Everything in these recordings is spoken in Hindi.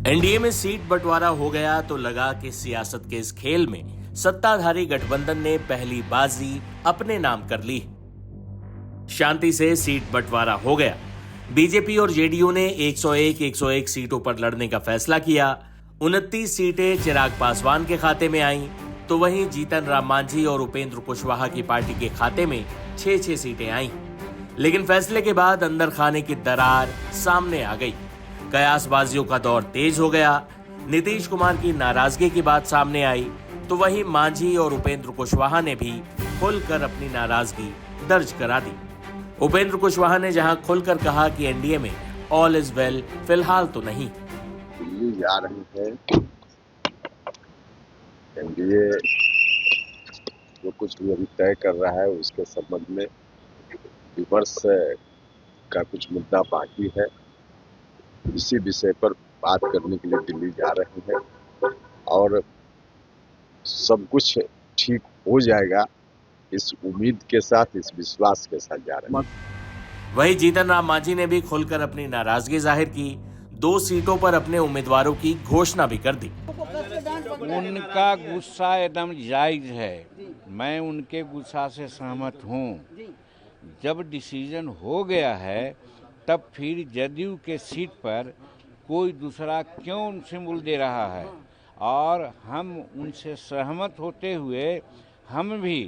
एनडीए में सीट बंटवारा हो गया तो लगा कि सियासत के इस खेल में सत्ताधारी गठबंधन ने पहली बाजी अपने नाम कर ली। शांति से सीट बंटवारा हो गया। बीजेपी और जेडीयू ने 101 सीटों पर लड़ने का फैसला किया। 29 सीटें चिराग पासवान के खाते में आईं, तो वहीं जीतन राम मांझी और उपेंद्र कुशवाहा की पार्टी के खाते में 6 सीटें आईं। लेकिन फैसले के बाद अंदर खाने की दरार सामने आ गई। कयासबाजियों का दौर तेज हो गया। नीतीश कुमार की नाराजगी की बात सामने आई, तो वहीं मांझी और उपेंद्र कुशवाहा ने भी खुलकर अपनी नाराजगी दर्ज करा दी। उपेंद्र कुशवाहा ने जहां खुलकर कहा कि एनडीए में ऑल इज वेल फिलहाल तो नहीं। दिल्ली जा रही है, एनडीए जो कुछ भी अभी तय कर रहा है उसके संबंध में विमर्श का कुछ मुद्दा बाकी है। इसी विषय पर बात करने के लिए दिल्ली जा रहे हैं और सब कुछ ठीक हो जाएगा, इस उम्मीद के साथ, इस विश्वास के साथ जा रहे हैं। वहीं जीतन राम मांझी ने भी खुलकर अपनी नाराजगी जाहिर की। 2 सीटों पर अपने उम्मीदवारों की घोषणा भी कर दी। उनका गुस्सा एकदम जायज है, मैं उनके गुस्सा से सहमत हूँ। जब डिसीजन हो गया है तब फिर जदयू के सीट पर कोई दूसरा क्यों सिंबल दे रहा है, और हम उनसे सहमत होते हुए हम भी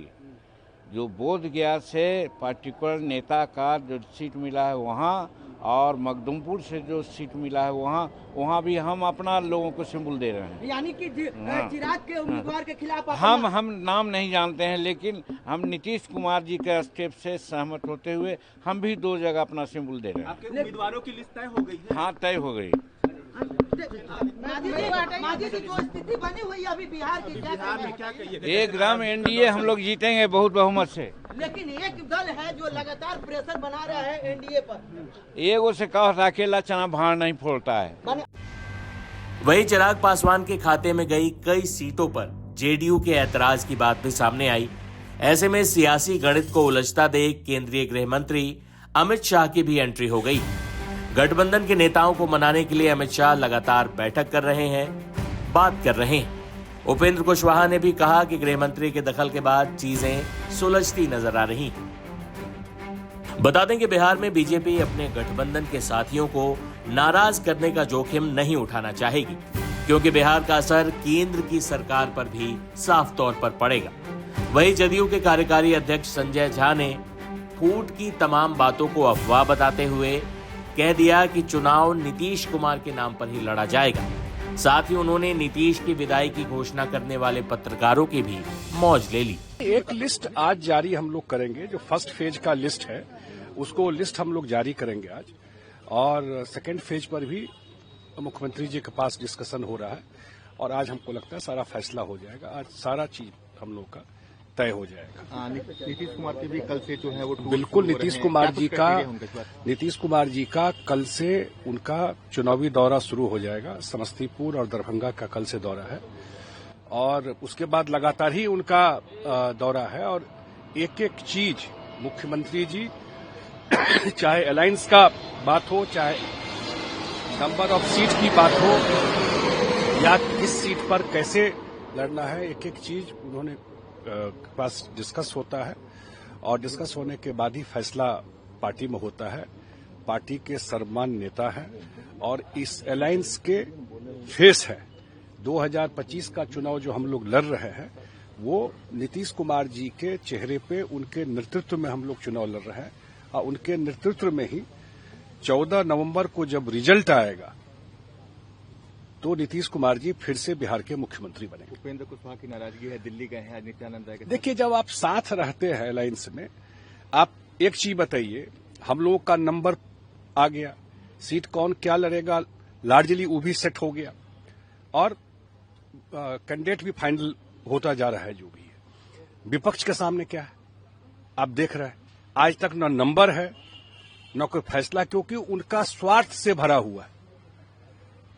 जो बोध गया से पार्टिकुलर नेता का जो सीट मिला है वहाँ, और मखदुमपुर से जो सीट मिला है वहाँ भी हम अपना लोगों को सिंबल दे रहे हैं। यानी कि चिराग के उम्मीदवार के खिलाफ हम नाम नहीं जानते हैं, लेकिन हम नीतीश कुमार जी के स्टेप से सहमत होते हुए हम भी 2 जगह अपना सिंबल दे रहे हैं। आपके उम्मीदवारों की लिस्ट तय हो गई है? हाँ, तय हो गई। मांझी की जो स्थिति बनी हुई है अभी बिहार में क्या कहिए? एकदम एनडीए हम लोग जीतेंगे बहुत बहुमत से। लेकिन एक दल है जो लगातार प्रेशर बना रहा है एनडीए पर। एगो से कहा अकेला चना भाड़ नहीं फोड़ता है। वहीं चिराग पासवान के खाते में गई कई सीटों पर जेडीयू के ऐतराज की बात भी सामने आई। ऐसे में सियासी गणित को उलझता देख केंद्रीय गृह मंत्री अमित शाह की भी एंट्री हो गई। गठबंधन के नेताओं को मनाने के लिए अमित शाह लगातार बैठक कर रहे हैं, बात कर रहे हैं। उपेंद्र कुशवाहा ने भी कहा कि गृह मंत्री के दखल के बाद चीजें सुलझती नजर आ रही। बता दें कि बिहार में बीजेपी अपने गठबंधन के साथियों को नाराज करने का जोखिम नहीं उठाना चाहेगी, क्योंकि बिहार का असर केंद्र की सरकार पर भी साफ तौर पर पड़ेगा। वहीं जदयू के कार्यकारी अध्यक्ष संजय झा ने फूट की तमाम बातों को अफवाह बताते हुए कह दिया कि चुनाव नीतीश कुमार के नाम पर ही लड़ा जाएगा। साथ ही उन्होंने नीतीश की विदाई की घोषणा करने वाले पत्रकारों की भी मौज ले ली। एक लिस्ट आज जारी हम लोग करेंगे, जो फर्स्ट फेज का लिस्ट है उसको लिस्ट हम लोग जारी करेंगे आज, और सेकेंड फेज पर भी मुख्यमंत्री जी के पास डिस्कशन हो रहा है, और आज हमको लगता है सारा फैसला हो जाएगा। आज सारा चीज हम लोग का तय हो जाएगा। नीतीश कुमार की भी कल से जो है वो बिल्कुल नीतीश कुमार जी का कल से उनका चुनावी दौरा शुरू हो जाएगा। समस्तीपुर और दरभंगा का कल से दौरा है, और उसके बाद लगातार ही उनका दौरा है। और एक एक चीज मुख्यमंत्री जी चाहे अलायंस का बात हो, चाहे नंबर ऑफ सीट की बात हो, या किस सीट पर कैसे लड़ना है, एक एक चीज उन्होंने पास डिस्कस होता है, और डिस्कस होने के बाद ही फैसला पार्टी में होता है। पार्टी के सर्वमान्य नेता हैं और इस अलायंस के फेस है। 2025 का चुनाव जो हम लोग लड़ रहे हैं वो नीतीश कुमार जी के चेहरे पे, उनके नेतृत्व में हम लोग चुनाव लड़ रहे हैं, और उनके नेतृत्व में ही 14 नवंबर को जब रिजल्ट आएगा तो नीतीश कुमार जी फिर से बिहार के मुख्यमंत्री बनेंगे। उपेंद्र कुशवाहा की नाराजगी है, दिल्ली गए हैं नित्यानंद राय के। देखिए, जब आप साथ रहते हैं अलायंस में, आप एक चीज बताइए, हम लोगों का नंबर आ गया, सीट कौन क्या लड़ेगा लार्जली वो भी सेट हो गया, और कैंडिडेट भी फाइनल होता जा रहा है जो भी है। विपक्ष के सामने क्या है आप देख रहे हैं, आज तक न नंबर है न कोई फैसला, क्योंकि उनका स्वार्थ से भरा हुआ है।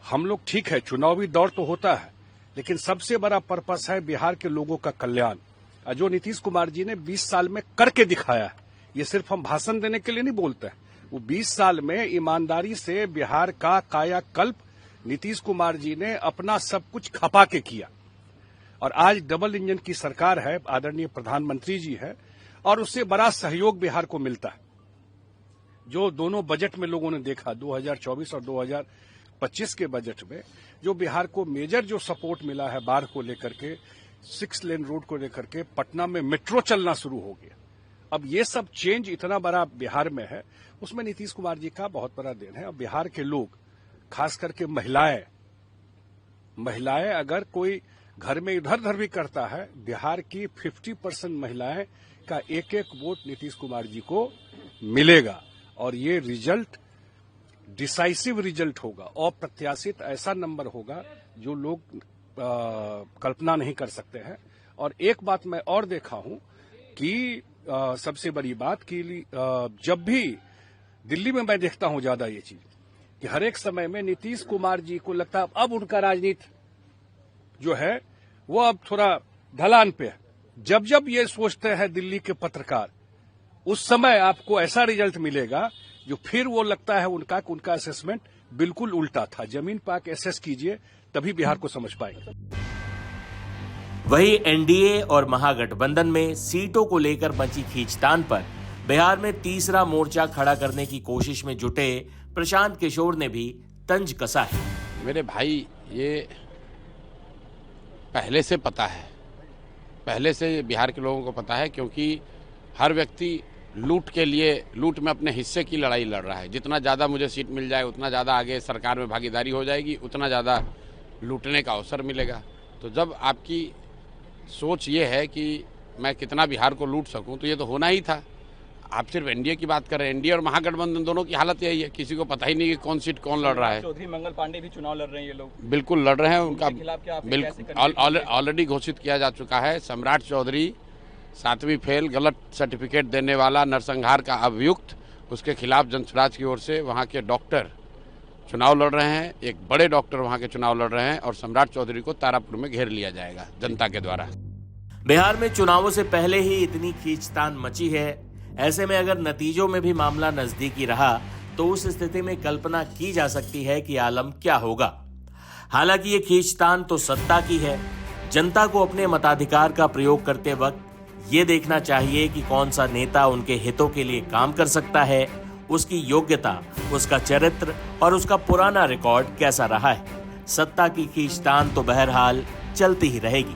हम लोग ठीक है, चुनावी दौर तो होता है, लेकिन सबसे बड़ा पर्पस है बिहार के लोगों का कल्याण। जो नीतीश कुमार जी ने 20 साल में करके दिखाया है, ये सिर्फ हम भाषण देने के लिए नहीं बोलते हैं, वो 20 साल में ईमानदारी से बिहार का कायाकल्प नीतीश कुमार जी ने अपना सब कुछ खपा के किया और आज डबल इंजन की सरकार है, आदरणीय प्रधानमंत्री जी है और उससे बड़ा सहयोग बिहार को मिलता है। जो दोनों बजट में लोगों ने देखा 2024 और 2025 के बजट में जो बिहार को मेजर जो सपोर्ट मिला है बाढ़ को लेकर के, 6 लेन रोड को लेकर के, पटना में मेट्रो चलना शुरू हो गया। अब ये सब चेंज इतना बड़ा बिहार में है, उसमें नीतीश कुमार जी का बहुत बड़ा देन है। अब बिहार के लोग, खास करके महिलाएं अगर कोई घर में इधर उधर भी करता है, बिहार की 50% महिलाएं का एक एक वोट नीतीश कुमार जी को मिलेगा और ये रिजल्ट डिसाइसिव रिजल्ट होगा, अप्रत्याशित ऐसा नंबर होगा जो लोग कल्पना नहीं कर सकते हैं। और एक बात मैं और देखा हूं कि सबसे बड़ी बात कि जब भी दिल्ली में मैं देखता हूं ज्यादा ये चीज कि हर एक समय में नीतीश कुमार जी को लगता है अब उनका राजनीति जो है वो अब थोड़ा ढलान पे है। जब जब ये सोचते हैं दिल्ली के पत्रकार, उस समय आपको ऐसा रिजल्ट मिलेगा जो फिर वो लगता है उनका असेसमेंट बिल्कुल उल्टा था। जमीन पर आके एसेस कीजिए, तभी बिहार को समझ पाएंगे। वहीं एनडीए और महागठबंधन में सीटों को लेकर मची खींचतान पर बिहार में तीसरा मोर्चा खड़ा करने की कोशिश में जुटे प्रशांत किशोर ने भी तंज कसा है। मेरे भाई, ये पहले से पता है, पहले से बिहार के लोगों को पता है, क्योंकि हर व्यक्ति लूट के लिए, लूट में अपने हिस्से की लड़ाई लड़ रहा है। जितना ज़्यादा मुझे सीट मिल जाए उतना ज़्यादा आगे सरकार में भागीदारी हो जाएगी, उतना ज़्यादा लूटने का अवसर मिलेगा। तो जब आपकी सोच ये है कि मैं कितना बिहार को लूट सकूं, तो ये तो होना ही था। आप सिर्फ एनडीए की बात कर रहे हैं, एनडीए और महागठबंधन दोनों की हालत यही है, किसी को पता ही नहीं कि कौन सीट कौन लड़ रहा है। चौधरी मंगल पांडे भी चुनाव लड़ रहे हैं, ये लोग बिल्कुल लड़ रहे हैं। उनका खिलाफ क्या बिल्कुल ऑलरेडी घोषित किया जा चुका है। सम्राट चौधरी 7वीं फेल, गलत सर्टिफिकेट देने वाला, नरसंहार का अभियुक्त, उसके खिलाफ जनसुराज की ओर से वहाँ के डॉक्टर चुनाव लड़ रहे हैं। एक बड़े डॉक्टर वहाँ के चुनाव लड़ रहे हैं और सम्राट चौधरी को तारापुर में घेर लिया जाएगा जनता के द्वारा। बिहार में चुनावों से पहले ही इतनी खींचतान मची है, ऐसे में अगर नतीजों में भी मामला नजदीकी रहा तो उस स्थिति में कल्पना की जा सकती है कि आलम क्या होगा। हालांकि ये खींचतान तो सत्ता की है। जनता को अपने मताधिकार का प्रयोग करते वक्त ये देखना चाहिए कि कौन सा नेता उनके हितों के लिए काम कर सकता है, उसकी योग्यता, उसका चरित्र और उसका पुराना रिकॉर्ड कैसा रहा है। सत्ता की खींचतान तो बहरहाल चलती ही रहेगी।